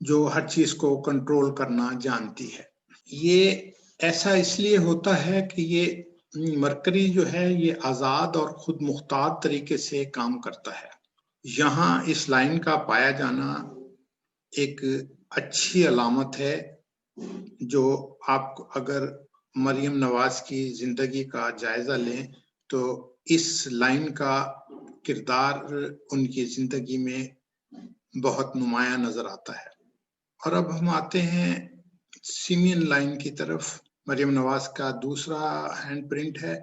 جو ہر چیز کو کنٹرول کرنا جانتی ہے۔ یہ ایسا اس لیے ہوتا ہے کہ یہ مرکری جو ہے یہ آزاد اور خود مختار طریقے سے کام کرتا ہے۔ یہاں اس لائن کا پایا جانا ایک اچھی علامت ہے، جو آپ اگر مریم نواز کی زندگی کا جائزہ لیں تو اس لائن کا کردار ان کی زندگی میں بہت نمایاں نظر آتا ہے۔ اور اب ہم آتے ہیں سیمین لائن کی طرف۔ مریم نواز کا دوسرا ہینڈ پرنٹ ہے،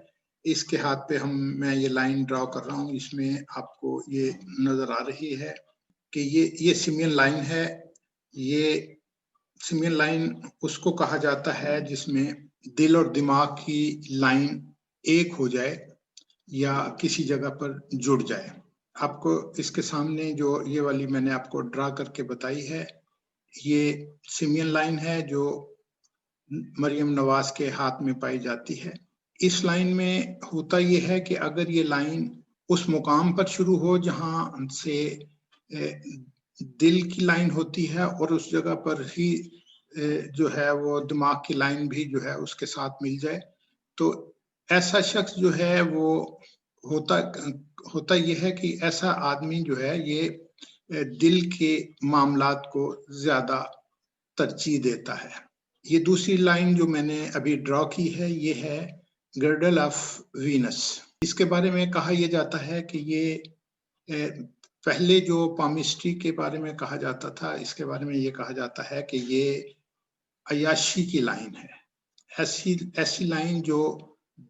اس کے ہاتھ پہ میں یہ لائن ڈرا کر رہا ہوں، اس میں آپ کو یہ نظر آ رہی ہے کہ یہ سیمین لائن ہے۔ یہ سیمین لائن اس کو کہا جاتا ہے جس میں دل اور دماغ کی لائن ایک ہو جائے یا کسی جگہ پر جڑ جائے۔ آپ کو اس کے سامنے جو یہ والی میں نے آپ کو ڈرا کر کے بتائی ہے، یہ سیمین لائن ہے جو مریم نواز کے ہاتھ میں پائی جاتی ہے۔ اس لائن میں ہوتا یہ ہے کہ اگر یہ لائن اس مقام پر شروع ہو جہاں سے دل کی لائن ہوتی ہے اور اس جگہ پر ہی جو ہے وہ دماغ کی لائن بھی جو ہے اس کے ساتھ مل جائے، تو ایسا شخص جو ہے وہ ہوتا یہ ہے کہ ایسا آدمی جو ہے یہ دل کے معاملات کو زیادہ ترجیح دیتا ہے۔ یہ دوسری لائن جو میں نے ابھی ڈرا کی ہے، یہ ہے گرڈل آف وینس۔ اس کے بارے میں کہا یہ جاتا ہے کہ یہ پہلے جو پامسٹری کے بارے میں کہا جاتا تھا، اس کے بارے میں یہ کہا جاتا ہے کہ یہ عیاشی کی لائن ہے، ایسی لائن جو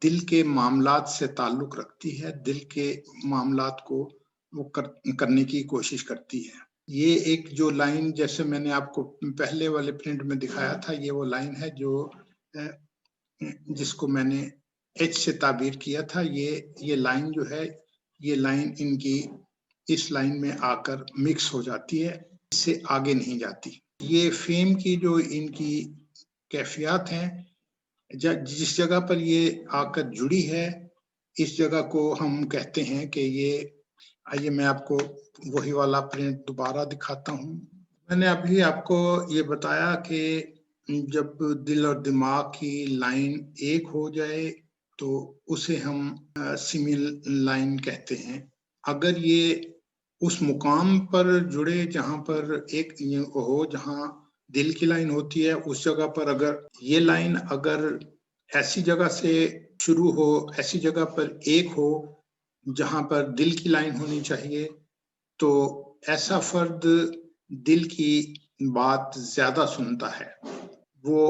دل کے معاملات سے تعلق رکھتی ہے، دل کے معاملات کو وہ کرنے کی کوشش کرتی ہے۔ یہ ایک جو لائن جیسے میں نے آپ کو پہلے والے پرنٹ میں دکھایا تھا، یہ وہ لائن ہے جس کو میں نے ایچ سے تعبیر کیا تھا۔ یہ لائن جو ہے، یہ لائن ان کی اس لائن میں آ کر مکس ہو جاتی ہے، اس سے آگے نہیں جاتی۔ یہ فیم کی جو ان کی کیفیات ہیں، جس جگہ پر یہ آ کر جڑی ہے، اس جگہ کو ہم کہتے ہیں کہ یہ، آئیے میں آپ کو وہی والا پرنٹ دوبارہ دکھاتا ہوں۔ میں نے ابھی آپ کو یہ بتایا کہ جب دل اور دماغ کی لائن ایک ہو جائے تو اسے ہم سیمین لائن کہتے ہیں۔ اگر یہ اس مقام پر جڑے جہاں پر ایک ہو، جہاں دل کی لائن ہوتی ہے، اس جگہ پر اگر یہ لائن ایسی جگہ سے شروع ہو، ایسی جگہ پر ایک ہو جہاں پر دل کی لائن ہونی چاہیے، تو ایسا فرد دل کی بات زیادہ سنتا ہے، وہ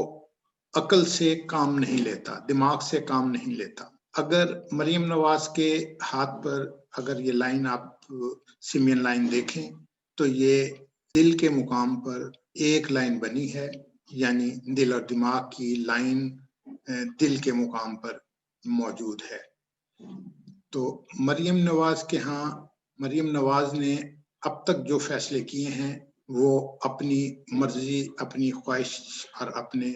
عقل سے کام نہیں لیتا، دماغ سے کام نہیں لیتا۔ اگر مریم نواز کے ہاتھ پر اگر یہ لائن آپ سیمین لائن دیکھیں تو یہ دل کے مقام پر ایک لائن بنی ہے، یعنی دل اور دماغ کی لائن دل کے مقام پر موجود ہے۔ تو مریم نواز نے اب تک جو فیصلے کیے ہیں وہ اپنی مرضی، اپنی خواہش اور اپنے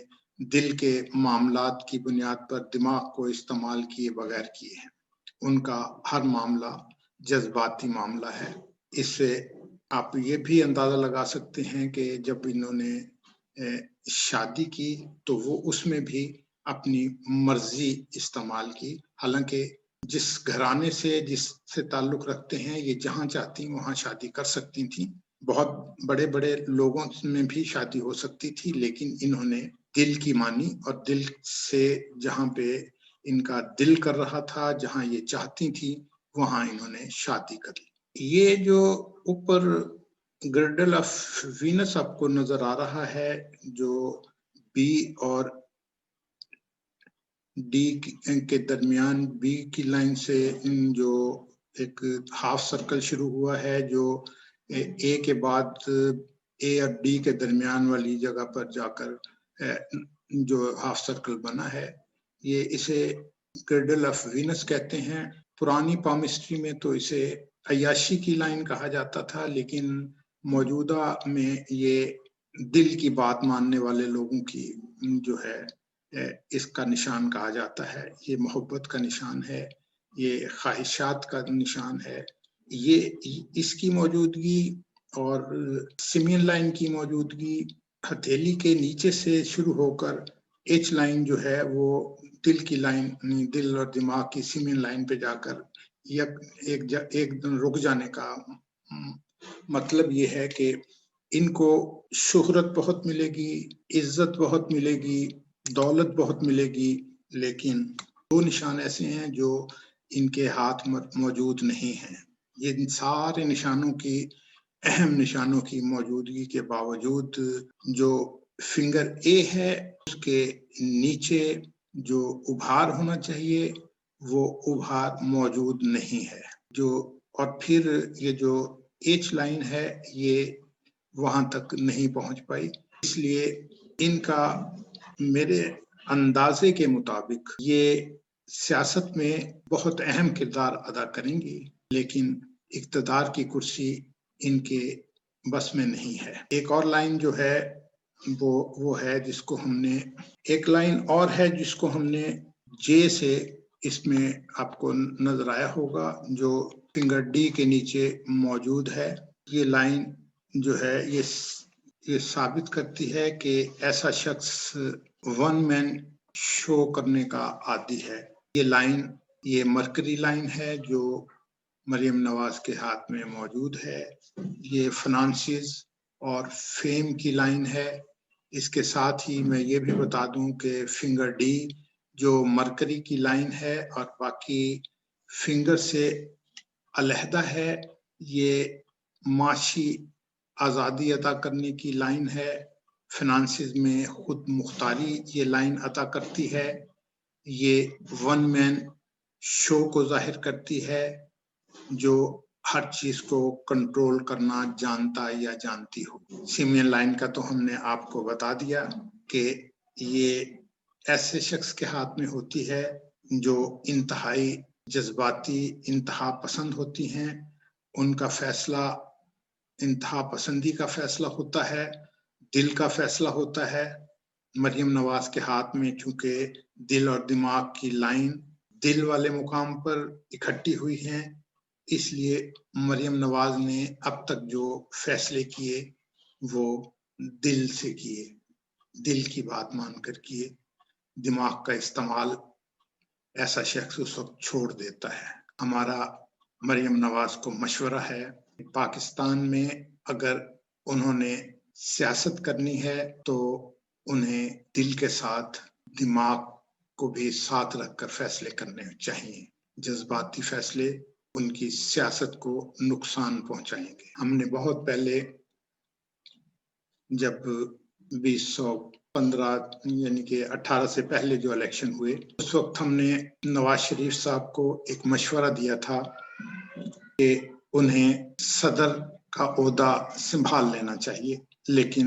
دل کے معاملات کی بنیاد پر دماغ کو استعمال کیے بغیر کیے ہیں۔ ان کا ہر معاملہ جذباتی معاملہ ہے۔ اس سے آپ یہ بھی اندازہ لگا سکتے ہیں کہ جب انہوں نے شادی کی تو وہ اس میں بھی اپنی مرضی استعمال کی، حالانکہ جس گھرانے سے جس سے تعلق رکھتے ہیں، یہ جہاں چاہتی وہاں شادی کر سکتی تھیں، بہت بڑے بڑے لوگوں میں بھی شادی ہو سکتی تھی، لیکن انہوں نے دل کی مانی اور دل سے جہاں پہ ان کا دل کر رہا تھا، جہاں یہ چاہتی تھی، وہاں انہوں نے شادی کر لی۔ یہ جو اوپر گرڈل آف وینس آپ کو نظر آ رہا ہے، جو بی اور ڈی کے درمیان بی کی لائن سے جو ایک ہاف سرکل شروع ہوا ہے، جو اے کے بعد اے اور ڈی کے درمیان والی جگہ پر جا کر جو ہاف سرکل بنا ہے، یہ اسے گرڈل آف وینس کہتے ہیں۔ پرانی پامسٹری میں تو اسے عیاشی کی لائن کہا جاتا تھا، لیکن موجودہ میں یہ دل کی بات ماننے والے لوگوں کی جو ہے اس کا نشان کہا جاتا ہے۔ یہ محبت کا نشان ہے، یہ خواہشات کا نشان ہے۔ یہ اس کی موجودگی اور سیمین لائن کی موجودگی ہتھیلی کے نیچے سے شروع ہو کر ایچ لائن جو ہے وہ دل کی لائن، دل اور دماغ کی سیمین لائن پہ جا کر ایک دم رک جانے کا مطلب یہ ہے کہ ان کو شہرت بہت ملے گی، عزت بہت ملے گی، دولت بہت ملے گی، لیکن دو نشان ایسے ہیں جو ان کے ہاتھ موجود نہیں ہیں۔ یہ سارے نشانوں کی، اہم نشانوں کی موجودگی کے باوجود جو فنگر اے ہے اس کے نیچے جو ابھار ہونا چاہیے وہ ابھار موجود نہیں ہے، اور پھر یہ جو ایچ لائن ہے یہ وہاں تک نہیں پہنچ پائی، اس لیے ان کا میرے اندازے کے مطابق یہ سیاست میں بہت اہم کردار ادا کریں گی، لیکن اقتدار کی کرسی ان کے بس میں نہیں ہے۔ ایک اور لائن جو ہے وہ ہے جس کو ہم نے، ایک لائن اور ہے جس کو ہم نے جے سے، اس میں آپ کو نظر آیا ہوگا، جو فنگر ڈی کے نیچے موجود ہے۔ یہ لائن جو ہے یہ ثابت کرتی ہے کہ ایسا شخص ون مین شو کرنے کا عادی ہے۔ یہ لائن، یہ مرکری لائن ہے جو مریم نواز کے ہاتھ میں موجود ہے۔ یہ فنانسز اور فیم کی لائن ہے۔ اس کے ساتھ ہی میں یہ بھی بتا دوں کہ فنگر ڈی جو مرکری کی لائن ہے اور باقی فنگر سے علیحدہ ہے، یہ معاشی آزادی عطا کرنے کی لائن ہے۔ فنانسز میں خود مختاری یہ لائن عطا کرتی ہے۔ یہ ون مین شو کو ظاہر کرتی ہے جو ہر چیز کو کنٹرول کرنا جانتا یا جانتی ہو۔ سیمین لائن کا تو ہم نے آپ کو بتا دیا کہ یہ ایسے شخص کے ہاتھ میں ہوتی ہے جو انتہائی جذباتی، انتہا پسند ہوتی ہیں۔ ان کا فیصلہ انتہا پسندی کا فیصلہ ہوتا ہے، دل کا فیصلہ ہوتا ہے۔ مریم نواز کے ہاتھ میں چونکہ دل اور دماغ کی لائن دل والے مقام پر اکٹھی ہوئی ہیں، اس لیے مریم نواز نے اب تک جو فیصلے کیے وہ دل سے کیے، دل کی بات مان کر کیے۔ دماغ کا استعمال ایسا شخص اس وقت چھوڑ دیتا ہے۔ ہمارا مریم نواز کو مشورہ ہے، پاکستان میں اگر انہوں نے سیاست کرنی ہے تو انہیں دل کے ساتھ دماغ کو بھی ساتھ رکھ کر فیصلے کرنے چاہیے۔ جذباتی فیصلے ان کی سیاست کو نقصان پہنچائیں گے۔ ہم نے بہت پہلے جب 2015 یعنی کہ 18 سے پہلے جو الیکشن ہوئے، اس وقت ہم نے نواز شریف صاحب کو ایک مشورہ دیا تھا کہ انہیں صدر کا عہدہ سنبھال لینا چاہیے، لیکن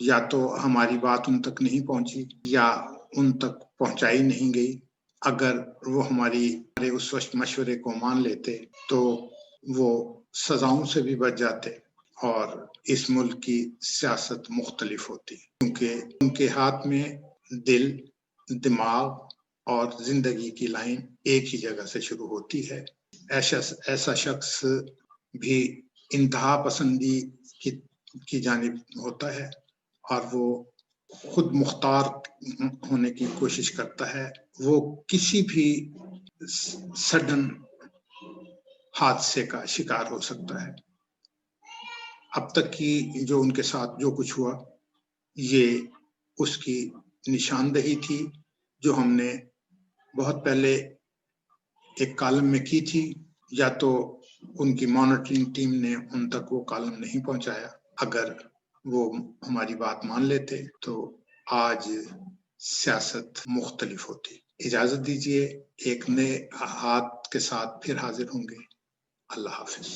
یا تو ہماری بات ان تک نہیں پہنچی یا ان تک پہنچائی نہیں گئی۔ اگر وہ ہمارے اس وقت مشورے کو مان لیتے تو وہ سزاؤں سے بھی بچ جاتے اور اس ملک کی سیاست مختلف ہوتی، کیونکہ ان کے ہاتھ میں دل، دماغ اور زندگی کی لائن ایک ہی جگہ سے شروع ہوتی ہے۔ ایسا شخص بھی انتہا پسندی کی جانب ہوتا ہے اور وہ خود مختار ہونے کی کوشش کرتا ہے۔ وہ کسی بھی سڈن حادثے کا شکار ہو سکتا ہے۔ اب تک کی جو ان کے ساتھ جو کچھ ہوا یہ اس کی نشاندہی تھی جو ہم نے بہت پہلے ایک کالم میں کی تھی، یا تو ان کی مانیٹرنگ ٹیم نے ان تک وہ کالم نہیں پہنچایا۔ اگر وہ ہماری بات مان لیتے تو آج سیاست مختلف ہوتی۔ اجازت دیجیے، ایک نئے ہاتھ کے ساتھ پھر حاضر ہوں گے۔ اللہ حافظ۔